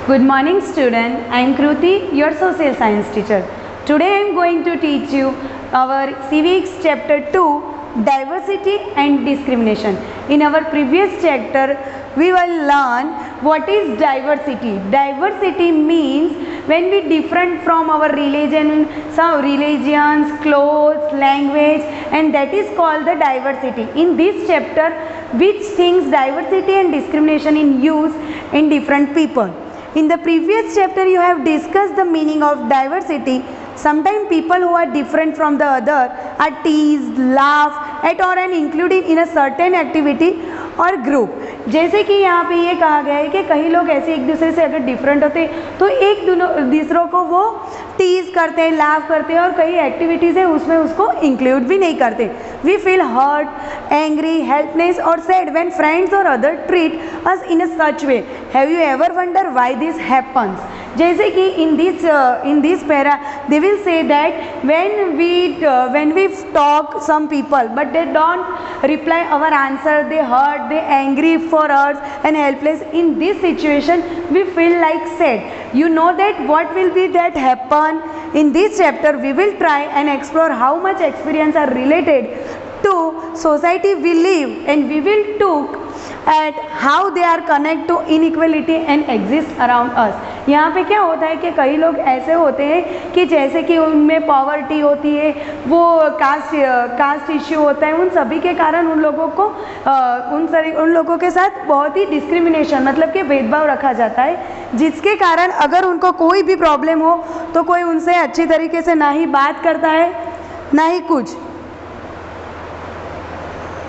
Good morning student, I am Kruti, your social science teacher. Today I am going to teach you our civics chapter 2, diversity and discrimination. In our previous chapter we will learn what is diversity. Diversity means when we different from our religion, some religions, clothes, language, and that is called the diversity. In this chapter which things diversity and discrimination in use in different people. In the previous chapter you have discussed the meaning of diversity. Sometimes people who are different from the other are teased, laughed at or included in a certain activity और group. जैसे कि यहाँ पे ये कहा गया है कि कई लोग ऐसे एक दूसरे से अगर डिफरेंट होते तो एक दूसरों को वो टीज करते हैं, लाफ करते हैं और कई एक्टिविटीज़ है उसमें उसको इंक्लूड भी नहीं करते. We feel hurt, angry, helpless और सैड व्हेन फ्रेंड्स और other treat us in a such way. Have you ever wonder why this happens? जैसे कि in this para they will say that when we talk some people but they don't reply our answer, they hurt, they angry for us and helpless. In this situation we feel like sad. You know that what will be that happen? In this chapter we will try and explore how much experience are related to society we live, and we will talk at how they are connect to inequality and exist around us. यहाँ पे क्या होता है कि कई लोग ऐसे होते हैं कि जैसे कि उनमें पॉवर्टी होती है, वो कास्ट इश्यू होता है, उन सभी के कारण उन लोगों को उन लोगों के साथ बहुत ही डिस्क्रिमिनेशन मतलब कि भेदभाव रखा जाता है, जिसके कारण अगर उनको कोई भी प्रॉब्लम हो तो कोई उनसे अच्छी तरीके से ना ही बात करता है ना ही कुछ.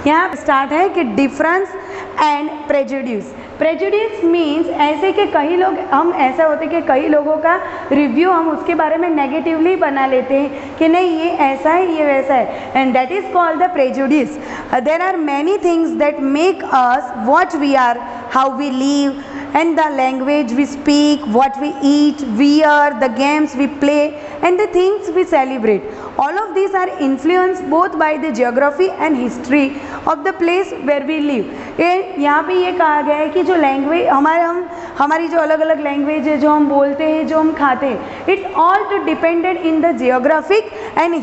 यहाँ स्टार्ट है कि difference and prejudice. Prejudice means ऐसे कि कई लोग हम ऐसा होते कि कई लोगों का रिव्यू हम उसके बारे में नेगेटिवली बना लेते हैं कि नहीं ये ऐसा है, ये वैसा है, and that is called the prejudice. There are many things that make us what we are, how we live, and the language we speak, what we eat, wear, the games we play, and the things we celebrate. All of these are influenced both by the geography and history of the place where we live. यहाँ पे ये कहा गया है कि जो language हमारी जो अलग अलग लैंग्वेज है, जो हम बोलते हैं, जो हम खाते हैं, it's all to depended in the geographic and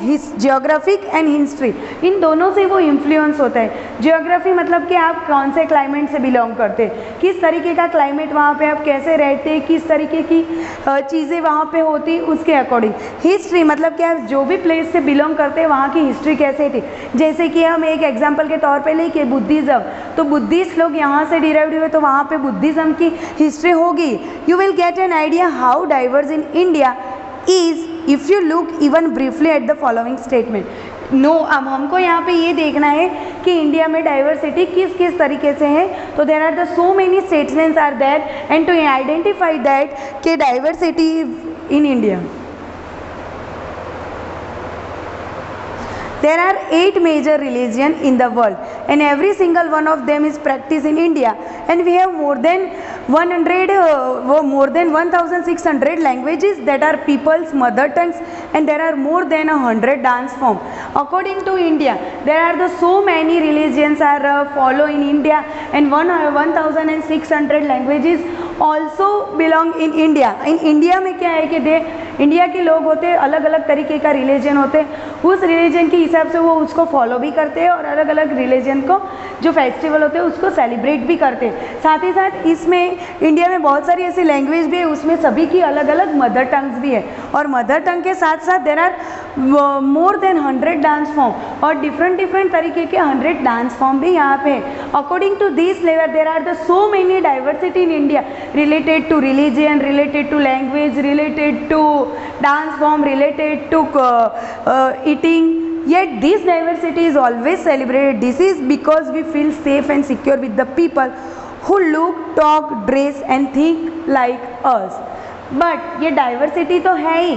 history. इन दोनों से वो इन्फ्लुएंस होता है. जियोग्राफी मतलब कि आप कौन से क्लाइमेट से बिलोंग करते हैं, किस तरीके का क्लाइमेट वहाँ पे आप कैसे रहते हैं, किस तरीके की चीज़ें वहाँ पे होती, उसके अकॉर्डिंग. हिस्ट्री मतलब कि आप जो भी प्लेस से बिलोंग करते हैं वहाँ की हिस्ट्री कैसे थी. जैसे कि हम एक एग्जांपल के तौर पे लेके बुद्धिज़्म, तो बुद्धिस्ट लोग यहाँ से डिराइव्ड हुए तो वहाँ पे बुद्धिज़्म की हिस्ट्री होगी. You will get an idea how diverse in India is if you look even briefly at the following statement. No, अब हमको यहाँ पे ये देखना है कि इंडिया में डाइवर्सिटी किस किस तरीके से है. तो there are the so many statements are there and to identify that कि diversity in India. There are 8 major religions in the world and every single one of them is practiced in India, and we have more than 1600 languages that are people's mother tongues, and there are more than 100 dance forms. According to India, there are so many religions are follow in India, and 1600 languages also belong in India. In India में क्या है कि India के लोग होते हैं, अलग अलग तरीके का रिलीजन होते हैं, उस रिलीजन के हिसाब से वो उसको फॉलो भी करते हैं और अलग अलग रिलीजन को जो फेस्टिवल होते हैं उसको सेलिब्रेट भी करते हैं. साथ ही साथ इसमें इंडिया में बहुत सारी ऐसी लैंग्वेज भी है, उसमें सभी की अलग अलग मदर टंग्स भी है, और मदर टंग के साथ साथ there are more than 100 dance form, और डिफरेंट तरीके के 100 डांस फॉर्म भी यहाँ पे है. According to this level there are the so many diversity in India related to religion, related to language, related to dance form, related to eating. Yet this diversity is always celebrated. This is because we feel safe and secure with the people who look, talk, dress and think like us. But ये diversity तो है ही,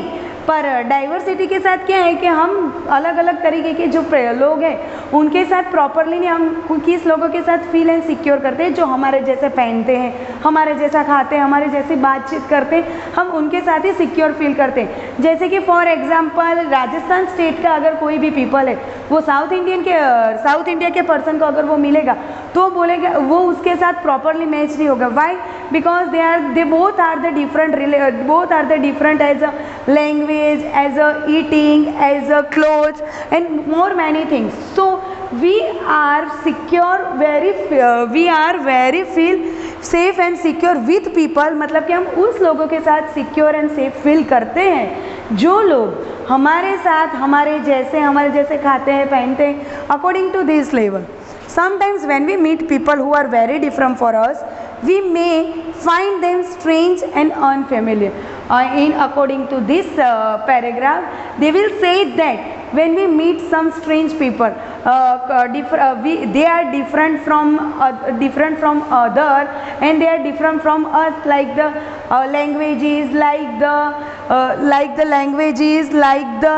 पर diversity के साथ क्या है कि हम अलग अलग तरीके के जो लोग हैं उनके साथ प्रॉपरली नहीं, हम किस लोगों के साथ फील एंड सिक्योर करते हैं, जो हमारे जैसे पहनते हैं, हमारे जैसा खाते हैं, हमारे जैसी बातचीत करते हैं, हम उनके साथ ही सिक्योर फील करते हैं. जैसे कि फॉर एग्जांपल राजस्थान स्टेट का अगर कोई भी पीपल है, वो साउथ इंडिया के पर्सन को अगर वो मिलेगा तो बोलेगा वो उसके साथ प्रॉपरली मैच नहीं होगा. Y? because they both are the different as a language, as a eating, as a clothes and more many things. So we are very feel safe and secure with people, मतलब कि हम उस लोगों के साथ secure and safe feel करते हैं जो लोग हमारे साथ हमारे जैसे खाते हैं पहनते हैं according to this level. Sometimes when we meet people who are very different for us, we may find them strange and unfamiliar. According to this paragraph, they will say that when we meet some strange people, they are different from other, and they are different from us, like the languages, like the languages, like the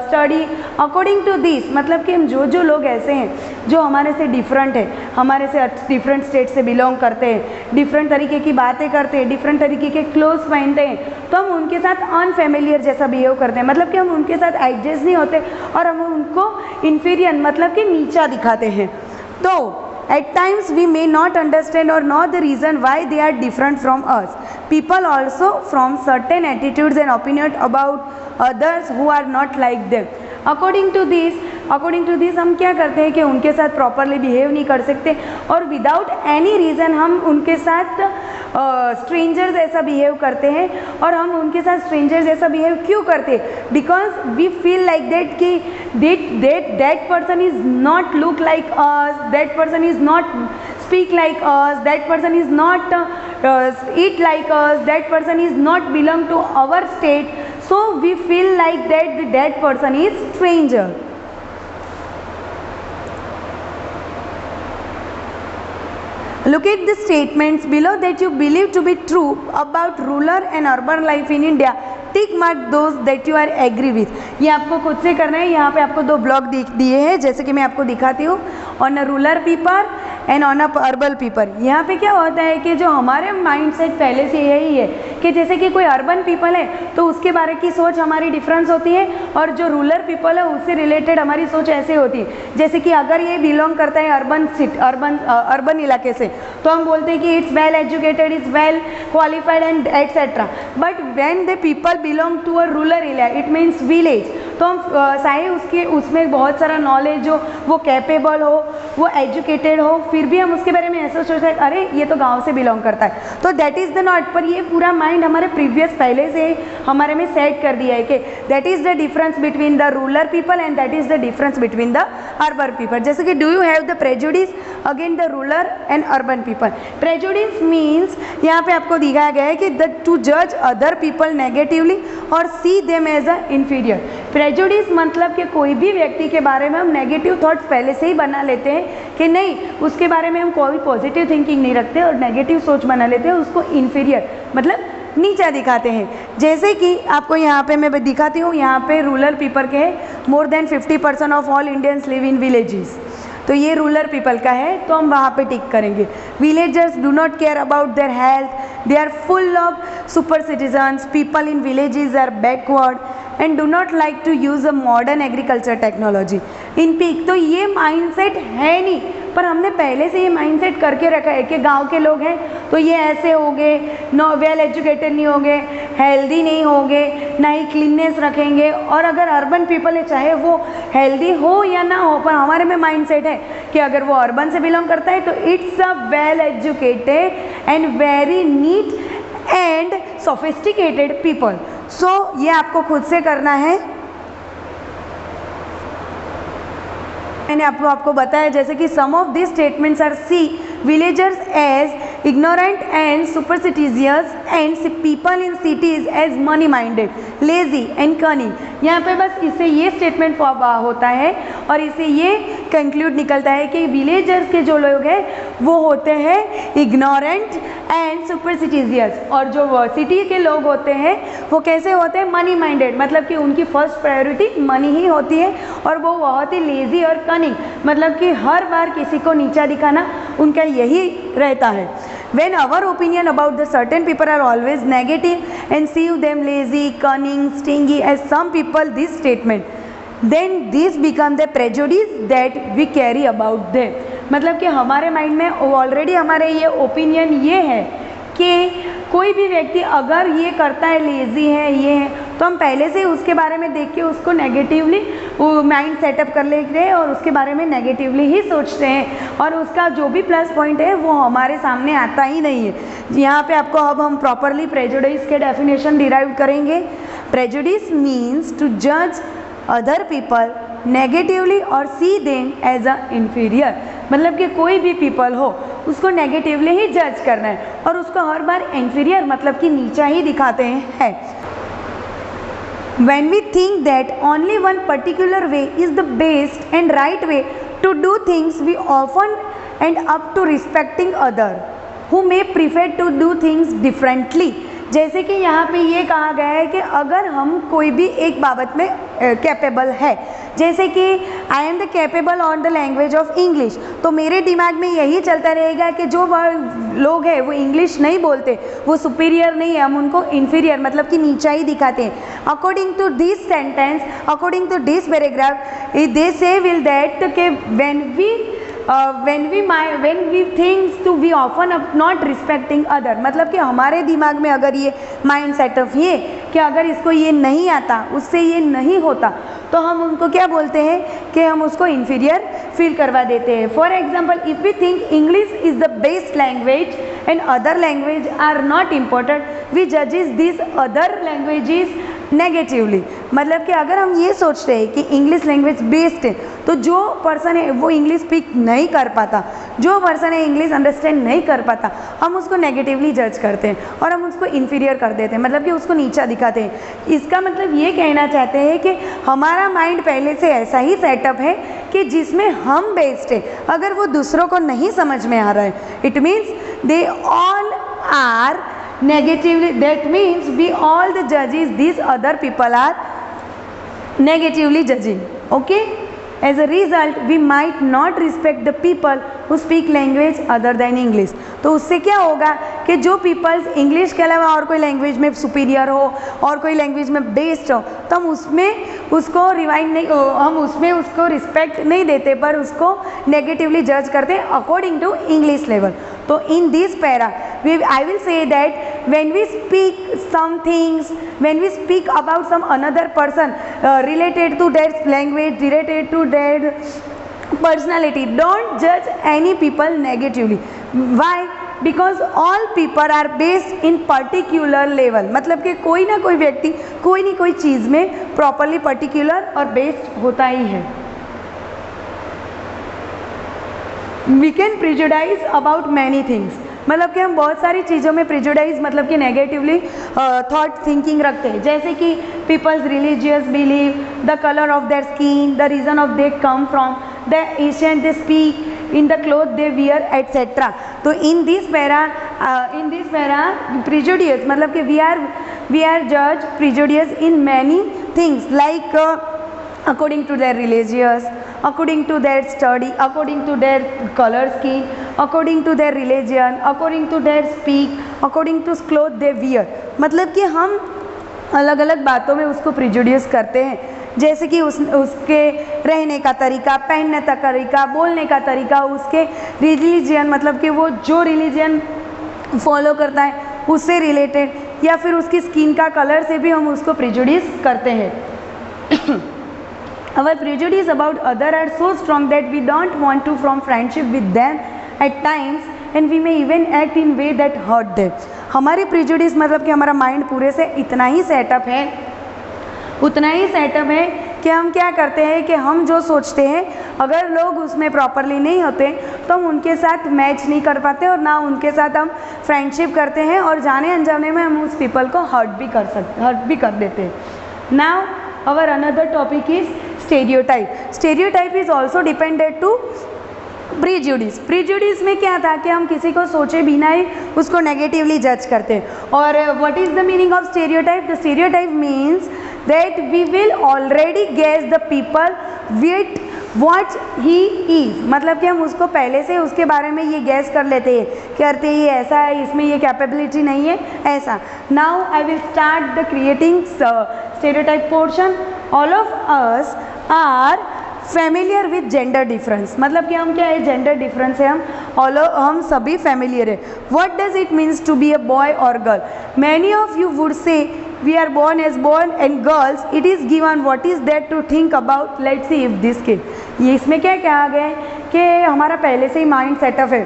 study. According to this, मतलब कि हम जो लोग ऐसे हैं जो हमारे से डिफरेंट है, हमारे से डिफरेंट स्टेट से बिलोंग करते हैं, डिफरेंट तरीके की बातें करते हैं, डिफरेंट तरीके के क्लोथ्स पहनते हैं, तो हम उनके साथ अनफेमिलियर जैसा बिहेव करते हैं, मतलब कि हम उनके साथ एडजस्ट नहीं होते और हम उनको इन्फीरियर मतलब कि नीचा दिखाते हैं. तो at times we may not understand or know the reason why they are different from us. People also form certain attitudes and opinions about others who are not like them. According to this हम क्या करते हैं कि उनके साथ properly behave नहीं कर सकते और विदाउट एनी रीज़न हम उनके साथ स्ट्रेंजर्स ऐसा बिहेव करते हैं. और हम उनके साथ स्ट्रेंजर्स ऐसा बिहेव क्यों करते हैं? Because we feel like that कि that person is not look like us, that person is not speak like us, that person is not eat like us, that person is not belong to our state, so we feel like that person is stranger. Look at the statements below that you believe to be true about rural and urban life in India. Tick mark those that you are agree with. ये आपको खुद से करना है. यहाँ पे आपको 2 block दिए हैं जैसे कि मैं आपको दिखाती हूँ, on a rural people and on a urban people. यहाँ पे क्या होता है कि जो हमारे माइंडसेट पहले से यही है कि जैसे कि कोई अर्बन पीपल है तो उसके बारे की सोच हमारी डिफरेंस होती है, और जो रूरल पीपल है उससे रिलेटेड हमारी सोच ऐसे होती है. जैसे कि अगर ये बिलोंग करता है अर्बन इलाके से तो हम बोलते हैं कि it's well educated, it's well qualified and etcetera. But when the people belong to a rural area, it means village, तो हम चाहे उसमें बहुत सारा नॉलेज हो, वो कैपेबल हो, वो एजुकेटेड हो, फिर भी हम उसके बारे में ऐसा सोचते हैं अरे ये तो गांव से बिलोंग करता है, तो दैट इज़ द नॉट. पर ये पूरा माइंड हमारे प्रीवियस पहले से हमारे में सेट कर दिया है कि that is the difference between the rural people and that is the difference between the urban people. जैसे कि do you have the prejudice again the rural and urban people. Prejudice means यहाँ पे आपको दिखाया गया है कि टू जज अदर पीपल नेगेटिवली और see them as a inferior. Prejudice मतलब कि कोई भी व्यक्ति के बारे में हम नेगेटिव थॉट्स पहले से ही बना लेते हैं कि नहीं, उसके बारे में हम कोई पॉजिटिव थिंकिंग नहीं रखते और नेगेटिव सोच बना लेते हैं, उसको इन्फीरियर मतलब नीचा दिखाते हैं. जैसे कि आपको यहाँ पे मैं दिखाती हूँ, यहाँ पे रूरल पीपल के more than 50% of all Indians live in villages. तो ये रूरल पीपल का है तो हम वहाँ पे टिक करेंगे. Villagers do not care about their health, they are full of super citizens, people in villages are backward and do not like to use a modern agriculture technology in peak. तो ये mindset है नहीं, पर हमने पहले से ये mindset करके रखा है कि गांव के लोग हैं तो ये ऐसे होंगे, नो वेल एजुकेटेड नहीं होंगे, हेल्दी नहीं होंगे, ना ही क्लीननेस रखेंगे. और अगर अर्बन पीपल है चाहे वो हेल्दी हो या ना हो, पर हमारे में माइंडसेट है कि अगर वो अर्बन से बिलोंग करता है तो it's a well educated and very neat and sophisticated people. So ये आपको खुद से करना है. मैंने आपको बताया जैसे कि some of this statements are see villagers as ignorant and superstitious and people in cities as money minded, lazy and cunning. यहाँ पे बस इससे ये स्टेटमेंट होता है और इससे ये कंक्लूड निकलता है कि विलेजर्स के जो लोग हैं वो होते हैं इग्नोरेंट एंड सुपरस्टिशियस, और जो सिटी के लोग होते हैं वो कैसे होते हैं, मनी माइंडेड, मतलब कि उनकी फर्स्ट प्रायोरिटी मनी ही होती है, और वो बहुत ही लेजी और कनिंग, मतलब कि हर बार किसी को नीचा दिखाना उनका यही रहता है. When our opinion about the certain people are always negative and see them lazy, cunning, stingy as some people this statement, then this become the prejudice that we carry about them. मतलब कि हमारे mind में already हमारे ये opinion ये है कि कोई भी व्यक्ति अगर ये करता है, लेज़ी है, ये है, तो हम पहले से उसके बारे में देख के उसको नेगेटिवली माइंड सेटअप कर लेते हैं और उसके बारे में नेगेटिवली ही सोचते हैं और उसका जो भी प्लस पॉइंट है वो हमारे सामने आता ही नहीं है। यहाँ पे आपको अब हम प्रॉपरली प्रेजुडिस के डेफिनेशन डिराइव करेंगे। प्रेजुडिस मीन्स टू जज अदर पीपल नेगेटिवली और see them as a inferior, मतलब कि कोई भी पीपल हो उसको नेगेटिवली ही जज करना है और उसको हर बार इन्फीरियर मतलब कि नीचा ही दिखाते हैं। When we think that only one particular way is the best and right way to do things, we often end up to respecting other who may prefer to do things differently। जैसे कि यहाँ पे ये कहा गया है कि अगर हम कोई भी एक बाबत में कैपेबल है, जैसे कि I am the capable on the language of English, तो मेरे दिमाग में यही चलता रहेगा कि जो लोग हैं वो इंग्लिश नहीं बोलते वो सुपीरियर नहीं है, हम उनको इन्फीरियर मतलब कि नीचा ही दिखाते हैं। According to this sentence, according to this paragraph, they say will that कि when we think to we often not respecting other, मतलब कि हमारे दिमाग में अगर ये माइंड सेटअप ये कि अगर इसको ये नहीं आता, उससे ये नहीं होता, तो हम उनको क्या बोलते हैं कि हम उसको इन्फीरियर फील करवा देते हैं। For example, if we think English is the best language and other language are not important, we जजेस दिस अदर लैंग्वेजेस नेगेटिवली, मतलब कि अगर हम ये सोचते हैं कि इंग्लिश लैंग्वेज बेस्ट है, तो जो पर्सन है वो इंग्लिश स्पीक नहीं कर पाता, जो पर्सन है इंग्लिश अंडरस्टैंड नहीं कर पाता, हम उसको नेगेटिवली जज करते हैं और हम उसको इन्फीरियर कर देते हैं, मतलब कि उसको नीचा दिखाते हैं। इसका मतलब ये कहना चाहते हैं कि हमारा माइंड पहले से ऐसा ही सेटअप है कि जिसमें हम बेस्ट है, अगर वो दूसरों को नहीं समझ में आ रहा है, it means they all are negatively, that means we all the judges these other people are negatively judging, okay? As a result we might not respect the people who speak language other than English। तो उससे क्या होगा कि जो peoples English के अलावा और कोई लैंग्वेज में सुपीरियर हो और कोई लैंग्वेज में बेस्ट हो, तो हम उसमें उसको रिवाइंड नहीं, हम उसमें उसको रिस्पेक्ट नहीं देते पर उसको नेगेटिवली जज करते हैं अकॉर्डिंग टू इंग्लिश लेवल। तो in this para I will say that when we speak some things, when we speak about some another person related to their language, related to their personality, don't judge any people negatively। Why? Because all people are based in particular level, मतलब कि कोई ना कोई व्यक्ति कोई ना कोई चीज़ में प्रॉपरली पर्टिकुलर और बेस्ड होता ही है। We can prejudice about many things, मतलब कि हम बहुत सारी चीज़ों में प्रिजुडाइज मतलब कि नेगेटिवली थॉट थिंकिंग रखते हैं, जैसे कि peoples religious believe, the colour of their skin, the region of they come from, the Asian they speak, in the cloth they wear etcetera. तो इन दिस पैरा प्रिजुडियस मतलब कि we are जज prejudiced in many things like according to their religious, according to their study, according to their color skin, according to their religion, according to their speak, according to clothes they wear, मतलब कि हम अलग अलग बातों में उसको प्रिजुडियस करते हैं, जैसे कि उसके रहने का तरीका, पहनने का तरीका, बोलने का तरीका, उसके रिलीजियन मतलब कि वो जो रिलीजियन फॉलो करता है उससे रिलेटेड, या फिर उसकी स्किन का कलर से भी हम उसको प्रिजुडियस करते हैं। Our prejudice about other are so strong that we don't want to form friendship with them at times and we may even act in way that hurt them। हमारी prejudice मतलब कि हमारा माइंड पूरे से इतना ही सेटअप है कि हम क्या करते हैं कि हम जो सोचते हैं अगर लोग उसमें प्रॉपरली नहीं होते तो हम उनके साथ मैच नहीं कर पाते और ना उनके साथ हम फ्रेंडशिप करते हैं और जाने अनजाने में हम उस पीपल को हर्ट भी कर देते हैं। Now our another topic is stereotype। stereotype is also dependent to prejudice। prejudice में क्या था कि हम किसी को सोचे बिना ही उसको नेगेटिवली जज करते हैं। और what is the meaning of stereotype? The stereotype means that we will already guess the people with what he is, मतलब कि हम उसको पहले से उसके बारे में ये गैस कर लेते हैं कि अरे ये ऐसा है, इसमें ये कैपेबिलिटी नहीं है, ऐसा। Now I will start the creating stereotype portion। All of us are familiar with gender difference, मतलब कि हम क्या है, जेंडर डिफरेंस है, हम सभी फेमिलियर है. What does it means to be a boy or girl? Many of you would say we are born as boy and girls. It is given what is there to think about. Let's see if this kid. ये इसमें क्या कहा गया है कि हमारा पहले से ही माइंड सेटअप है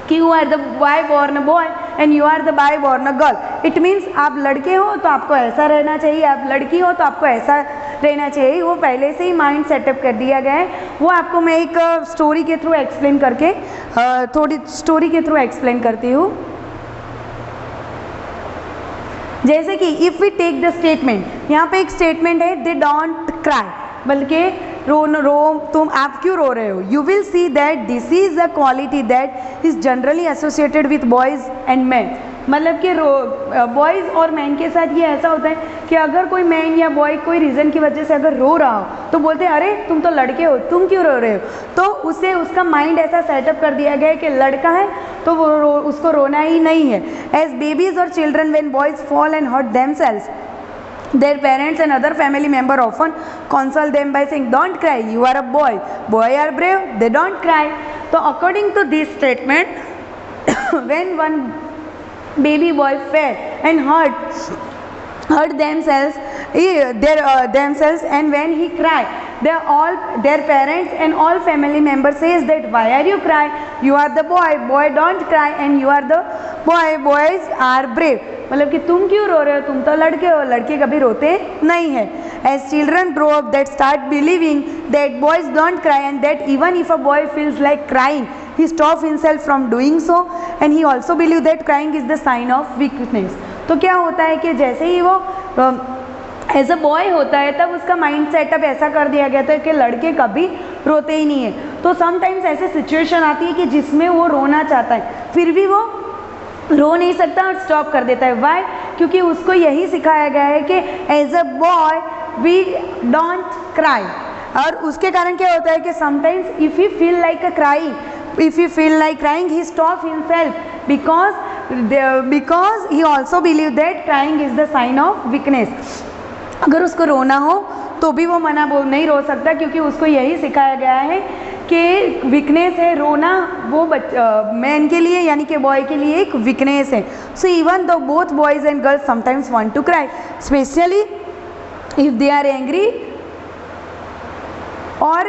कि you are the boy born boy and you are the boy born girl. It means आप लड़के हो तो आपको ऐसा रहना चाहिए, आप लड़की हो तो आपको ऐसा रहना चाहिए. वो पहले से ही माइंड सेटअप कर दिया गया है. वो आपको मैं एक स्टोरी के थ्रू एक्सप्लेन करके थोड़ी स्टोरी के थ्रू एक्सप्लेन करती हूँ. जैसे कि if we take the statement, यहाँ पे एक स्टेटमेंट है दे डोंट क्राई, बल्कि तुम आप क्यों रो रहे हो. You will see that this is a quality that is generally associated with boys and man. मतलब कि बॉयज़ और मैन के साथ ये ऐसा होता है कि अगर कोई मैन या बॉय कोई रीज़न की वजह से अगर रो रहा हो तो बोलते हैं अरे तुम तो लड़के हो, तुम क्यों रो रहे हो. तो उससे उसका माइंड ऐसा सेटअप कर दिया गया है कि लड़का है तो वो उसको रोना ही नहीं है. एज बेबीज और children when boys fall and hurt themselves, their parents and other family member often console them by saying don't cry, you are a boy, boy are brave, they don't cry. So according to this statement, when one baby boy fell and hurt themselves themselves, and when he cried, their parents and all family members says that why are you crying, you are the boy, boy don't cry, and you are the boy, boys are brave. मतलब कि तुम क्यों रो रहे हो, तुम तो लड़के हो, लड़के कभी रोते नहीं है. As children grow up, that start believing that boys don't cry and that even if a boy feels like crying, he stops himself from doing so, and he also believes that crying is the sign of weakness. तो क्या होता है कि जैसे ही वो as a boy होता है तब उसका माइंड सेटअप ऐसा कर दिया गया था कि लड़के कभी रोते ही नहीं है. तो समटाइम्स ऐसे सिचुएशन आती है कि जिसमें वो रोना चाहता है फिर भी वो रो नहीं सकता और स्टॉप कर देता है. वाई? क्योंकि उसको यही सिखाया गया है कि as a boy we don't cry. और उसके कारण क्या होता है कि sometimes if you feel like a crying, if you feel like crying, he stops himself because he also believe that crying is the sign of weakness. अगर उसको रोना हो तो भी वो नहीं रो सकता क्योंकि उसको यही सिखाया गया है कि वीकनेस है रोना, वो मैन के लिए यानी कि बॉय के लिए एक वीकनेस है. So even though both boys and girls sometimes want to cry, specially if they are angry और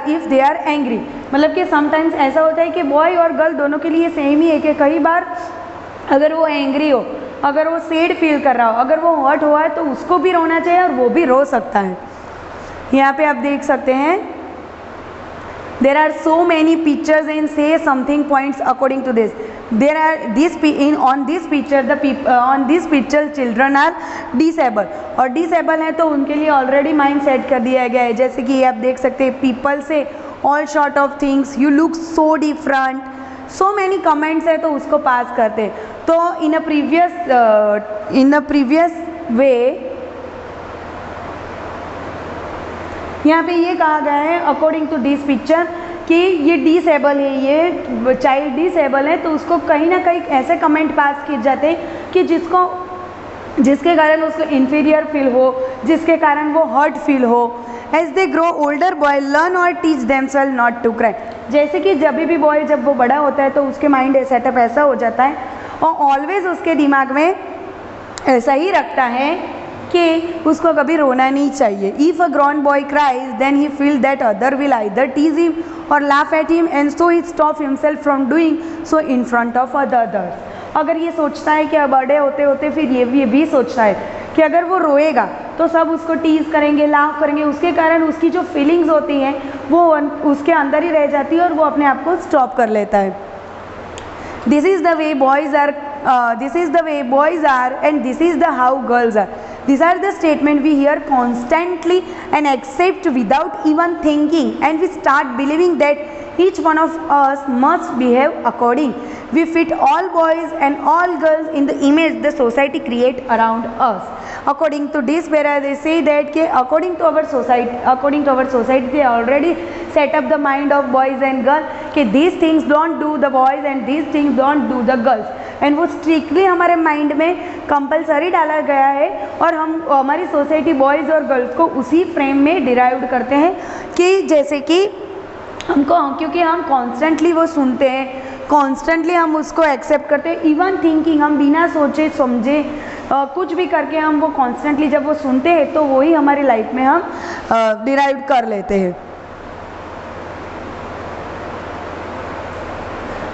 इफ़ दे आर एंग्री. मतलब कि समटाइम्स ऐसा होता है कि बॉय और गर्ल दोनों के लिए सेम ही है कि कई बार अगर वो एंग्री हो, अगर वो सैड फील कर रहा हो, अगर वो हर्ट हुआ है तो उसको भी रोना चाहिए और वो भी रो सकता है. यहाँ पे आप देख सकते हैं there are so many pictures and say something points according to this. There are on this picture children are disabled, और डिसेबल है तो उनके लिए ऑलरेडी माइंड सेट कर दिया गया है. जैसे कि आप देख सकते हैं पीपल से all short of things, you look so different, so many comments है तो उसको पास करते हैं. तो इन अ प्रीवियस वे यहाँ पे ये कहा गया है अकॉर्डिंग टू दिस पिक्चर कि ये डिसेबल है, ये चाइल्ड डिसेबल है, तो उसको कहीं ना कहीं ऐसे कमेंट पास किए जाते हैं कि जिसके कारण उसको इन्फीरियर फील हो, जिसके कारण वो हर्ट फील हो. As they grow older boy learn or teach themselves not to cry. जैसे कि जब भी बॉय जब वो बड़ा होता है तो उसके माइंड सेटअप ऐसा हो जाता है और ऑलवेज उसके दिमाग में ऐसा ही रखता है कि उसको कभी रोना नहीं चाहिए. If a grown boy cries then he feel that other will either tease him or laugh at him and so he stop himself from doing so in front of others. अगर ये सोचता है कि बड़े होते होते फिर ये भी सोचता है कि अगर वो रोएगा तो सब उसको टीज करेंगे, लाफ करेंगे, उसके कारण उसकी जो फीलिंग्स होती हैं वो उसके अंदर ही रह जाती है और वो अपने आप को स्टॉप कर लेता है. This is the way boys are and this is the how girls are. These are the statement we hear constantly and accept without even thinking, and we start believing that each one of us must behave according. We fit all boys and all girls in the image the society create around us. According to this, whereas they say that according to our society they already set up the mind of boys and girls कि these things don't do the boys and these things don't do the girls. And वो strictly हमारे mind में compulsory डाला गया है और हम हमारी सोसाइटी बॉयज़ और गर्ल्स को उसी फ्रेम में डिराइव करते हैं कि जैसे कि हमको, क्योंकि हम कॉन्स्टेंटली वो सुनते हैं, कॉन्स्टेंटली हम उसको एक्सेप्ट करते हैं, इवन थिंकिंग, हम बिना सोचे समझे कुछ भी करके हम वो कॉन्स्टेंटली जब वो सुनते हैं तो वही हमारी लाइफ में हम डिराइव कर लेते हैं।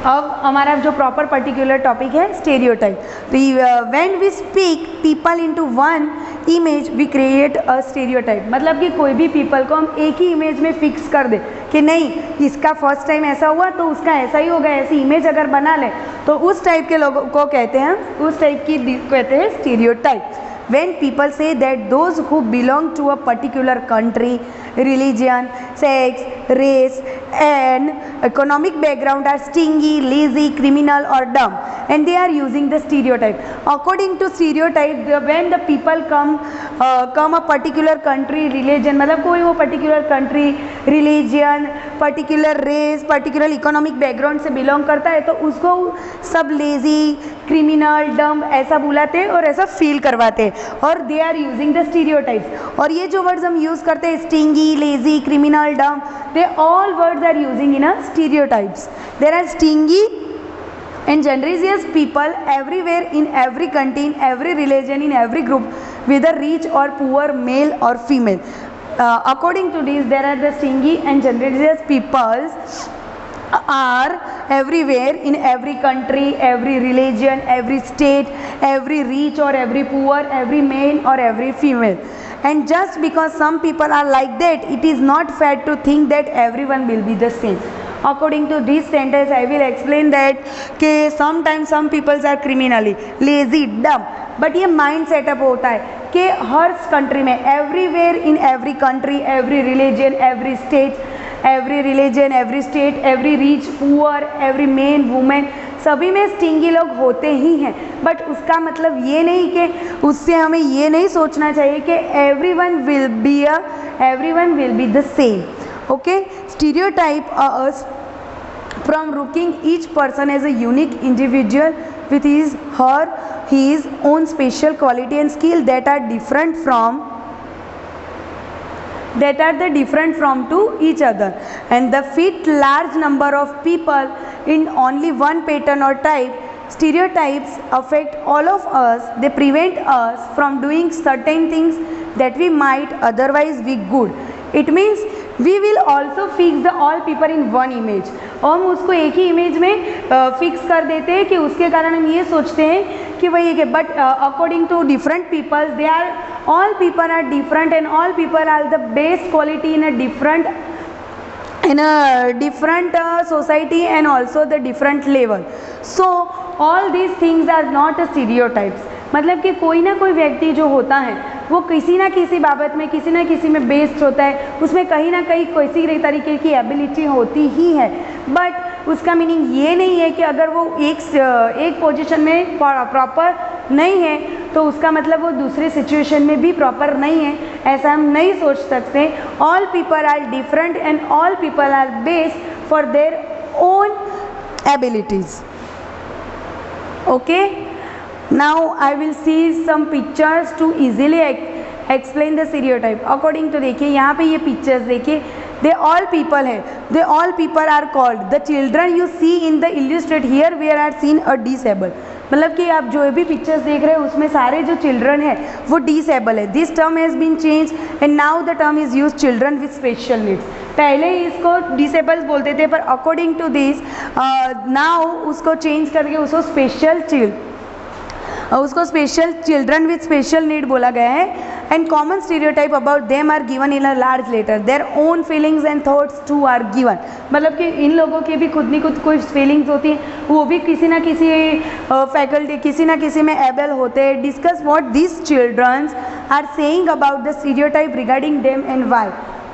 अब हमारा जो प्रॉपर पर्टिकुलर टॉपिक है stereotype. When we speak people into one image we create a stereotype, मतलब कि कोई भी पीपल को हम एक ही इमेज में फिक्स कर दे कि नहीं इसका फर्स्ट टाइम ऐसा हुआ तो उसका ऐसा ही होगा, ऐसी इमेज अगर बना ले तो उस टाइप के लोगों को कहते हैं, उस टाइप की कहते हैं stereotype. When people say that those who belong to a particular country, religion, sex, race and economic background are stingy, lazy, criminal or dumb, and they are using the stereotype. According to stereotype, when the people come a particular country, religion, मतलब कोई वो particular country, religion, particular race, particular economic background से belong करता है तो उसको सब lazy, criminal, dumb ऐसा बुलाते हैं और ऐसा फील करवाते हैं, और they are using the stereotypes. और ये जो वर्ड्स हम यूज़ करते हैं stingy, lazy, criminal, dumb, they all words are using in a stereotypes. There are stingy and generous people everywhere in every country, in every religion, in every group, whether rich or poor, male or female. According to this, there are the stingy and generous people are everywhere in every country, every religion, every state, every rich or every poor, every male or every female. And just because some people are like that, it is not fair to think that everyone will be the same. According to this sentence, I will explain that कि sometimes some people are criminally lazy, dumb, but ये mind setup होता है कि हर country में, everywhere in every country, every religion, every state, every state, every rich, poor, every man, woman, सभी में stingy लोग होते ही हैं। बट उसका मतलब ये नहीं कि उससे हमें ये नहीं सोचना चाहिए कि everyone will be the same. Okay, stereotype us from looking each person as a unique individual with his own special quality and skill that are different from to each other, and the fit large number of people in only one pattern or type. Stereotypes affect all of us. They prevent us from doing certain things that we might otherwise be good. It means we will also fix the all people in one image. और हम उसको एक ही image में fix कर देते हैं कि उसके कारण हम ये सोचते हैं कि वही है। But according to different peoples, they are all people are different and all people are the best quality in a different society and also the different level. So all these things are not a stereotypes. मतलब कि कोई ना कोई व्यक्ति जो होता है वो किसी ना किसी बाबत में, किसी ना किसी में बेस्ड होता है, उसमें कहीं ना कहीं किसी तरीके की एबिलिटी होती ही है। बट उसका मीनिंग ये नहीं है कि अगर वो एक पोजीशन में प्रॉपर नहीं है तो उसका मतलब वो दूसरे सिचुएशन में भी प्रॉपर नहीं है, ऐसा हम नहीं सोच सकते। All people are different and all people are based for their own abilities. Okay, now I will see some pictures to easily explain the stereotype. According to देखिए यहाँ पे ये pictures देखिए, they all people है, they all people are called the children you see in the illustrate here where are seen a disabled. मतलब कि आप जो भी पिक्चर्स देख रहे हैं उसमें सारे जो चिल्ड्रन है वो डिसेबल है। This term has been change and now the term is use children with special needs. पहले ही इसको डिसेबल्स बोलते थे, पर अकॉर्डिंग टू दिस नाउ उसको चेंज करके उसको special children with special need बोला गया है। And common stereotype about them are given in a large letter, their own feelings and thoughts too are given. मतलब कि इन लोगों की भी खुद कोई फीलिंग्स होती हैं, वो भी किसी ना किसी फैकल्टी किसी ना किसी में एबल होते हैं। Discuss what this childrens are saying about the stereotype regarding them and why.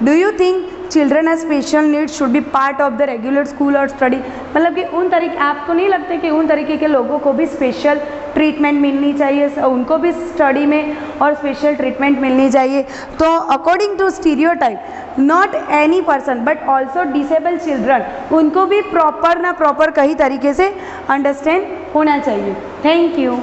Do you think children as special needs should be part of the regular school और स्टडी? मतलब कि उन तरीके, आपको नहीं लगते कि उन तरीके के लोगों को भी स्पेशल ट्रीटमेंट मिलनी चाहिए, उनको भी स्टडी में और स्पेशल ट्रीटमेंट मिलनी चाहिए? तो according to stereotype not any person but also disable children, उनको भी प्रॉपर कई तरीके से अंडरस्टैंड होना चाहिए। Thank you.